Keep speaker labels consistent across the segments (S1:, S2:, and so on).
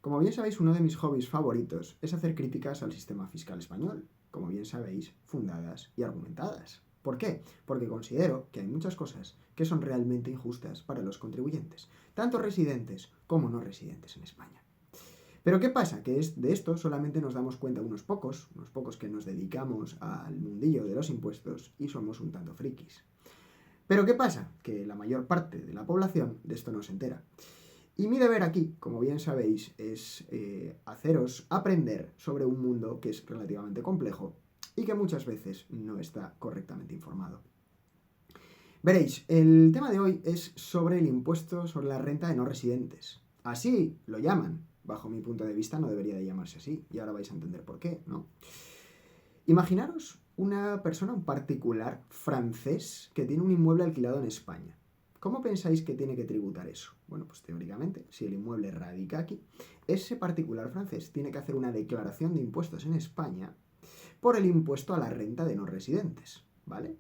S1: Como bien sabéis, uno de mis hobbies favoritos es hacer críticas al sistema fiscal español, como bien sabéis, fundadas y argumentadas. ¿Por qué? Porque considero que hay muchas cosas que son realmente injustas para los contribuyentes, tanto residentes como no residentes en España. Pero ¿qué pasa? Que de esto solamente nos damos cuenta unos pocos que nos dedicamos al mundillo de los impuestos y somos un tanto frikis. Pero ¿qué pasa? Que la mayor parte de la población de esto no se entera. Y mi deber aquí, como bien sabéis, es haceros aprender sobre un mundo que es relativamente complejo y que muchas veces no está correctamente informado. Veréis, el tema de hoy es sobre el impuesto sobre la renta de no residentes. Así lo llaman. Bajo mi punto de vista no debería de llamarse así, y ahora vais a entender por qué, ¿no? Imaginaros una persona, un particular francés que tiene un inmueble alquilado en España. ¿Cómo pensáis que tiene que tributar eso? Bueno, pues teóricamente, si el inmueble radica aquí, ese particular francés tiene que hacer una declaración de impuestos en España por el impuesto a la renta de no residentes, ¿vale?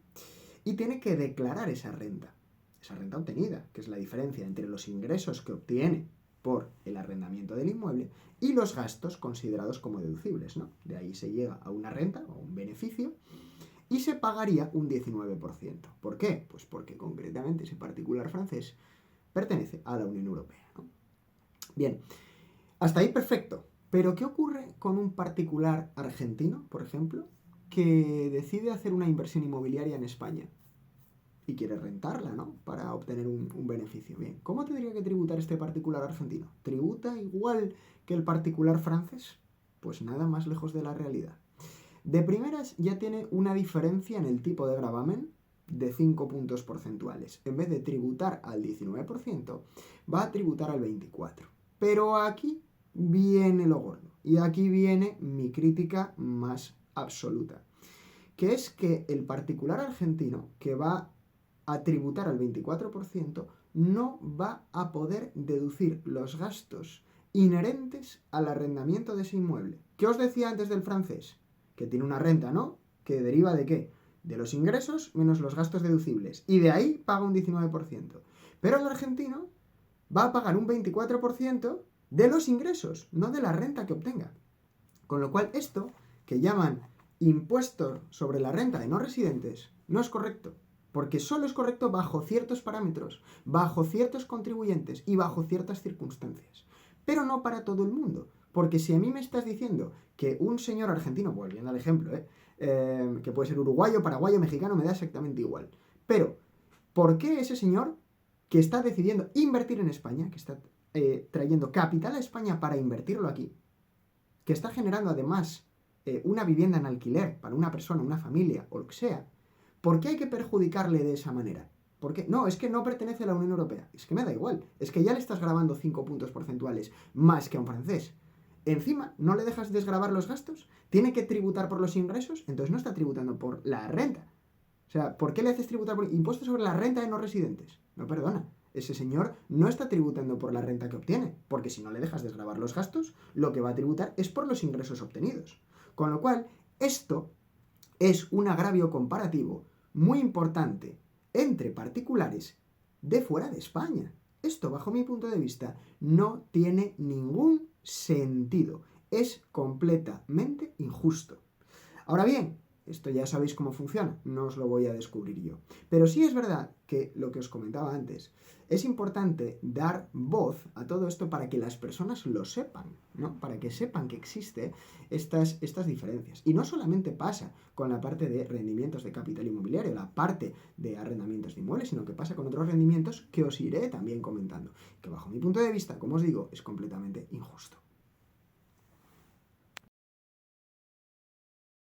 S1: Y tiene que declarar esa renta obtenida, que es la diferencia entre los ingresos que obtiene por el arrendamiento del inmueble y los gastos considerados como deducibles, ¿no? De ahí se llega a una renta o un beneficio y se pagaría un 19%. ¿Por qué? Pues porque concretamente ese particular francés pertenece a la Unión Europea, ¿no? Bien, hasta ahí perfecto. Pero ¿qué ocurre con un particular argentino, por ejemplo, que decide hacer una inversión inmobiliaria en España y quiere rentarla, ¿no? Para obtener un beneficio. Bien, ¿cómo tendría que tributar este particular argentino? ¿Tributa igual que el particular francés? Pues nada más lejos de la realidad. De primeras ya tiene una diferencia en el tipo de gravamen de 5 puntos porcentuales. En vez de tributar al 19%, va a tributar al 24%. Pero aquí viene lo gordo. Y aquí viene mi crítica más absoluta. Que es que el particular argentino que va a tributar al 24% no va a poder deducir los gastos inherentes al arrendamiento de ese inmueble. ¿Qué os decía antes del francés? Que tiene una renta, ¿no? ¿Que deriva de qué? De los ingresos menos los gastos deducibles. Y de ahí paga un 19%. Pero el argentino va a pagar un 24% de los ingresos, no de la renta que obtenga. Con lo cual esto, que llaman impuesto sobre la renta de no residentes, no es correcto. Porque solo es correcto bajo ciertos parámetros, bajo ciertos contribuyentes y bajo ciertas circunstancias. Pero no para todo el mundo. Porque si a mí me estás diciendo que un señor argentino, volviendo al ejemplo, que puede ser uruguayo, paraguayo, mexicano, me da exactamente igual. Pero, ¿por qué ese señor que está decidiendo invertir en España, que está trayendo capital a España para invertirlo aquí, que está generando además una vivienda en alquiler para una persona, una familia o lo que sea, ¿por qué hay que perjudicarle de esa manera? ¿Por qué? No, es que no pertenece a la Unión Europea. Es que me da igual. Es que ya le estás grabando 5 puntos porcentuales más que a un francés. Encima, ¿no le dejas desgravar los gastos? ¿Tiene que tributar por los ingresos? Entonces no está tributando por la renta. O sea, ¿por qué le haces tributar por impuestos sobre la renta de no residentes? No, perdona. Ese señor no está tributando por la renta que obtiene, porque si no le dejas desgravar los gastos, lo que va a tributar es por los ingresos obtenidos. Con lo cual, esto es un agravio comparativo muy importante entre particulares de fuera de España. Esto, bajo mi punto de vista, no tiene ningún sentido. Es completamente injusto. Ahora bien, esto ya sabéis cómo funciona, no os lo voy a descubrir yo. Pero sí es verdad que lo que os comentaba antes, es importante dar voz a todo esto para que las personas lo sepan, ¿no? Para que sepan que existen estas diferencias. Y no solamente pasa con la parte de rendimientos de capital inmobiliario, la parte de arrendamientos de inmuebles, sino que pasa con otros rendimientos que os iré también comentando. Que bajo mi punto de vista, como os digo, es completamente injusto.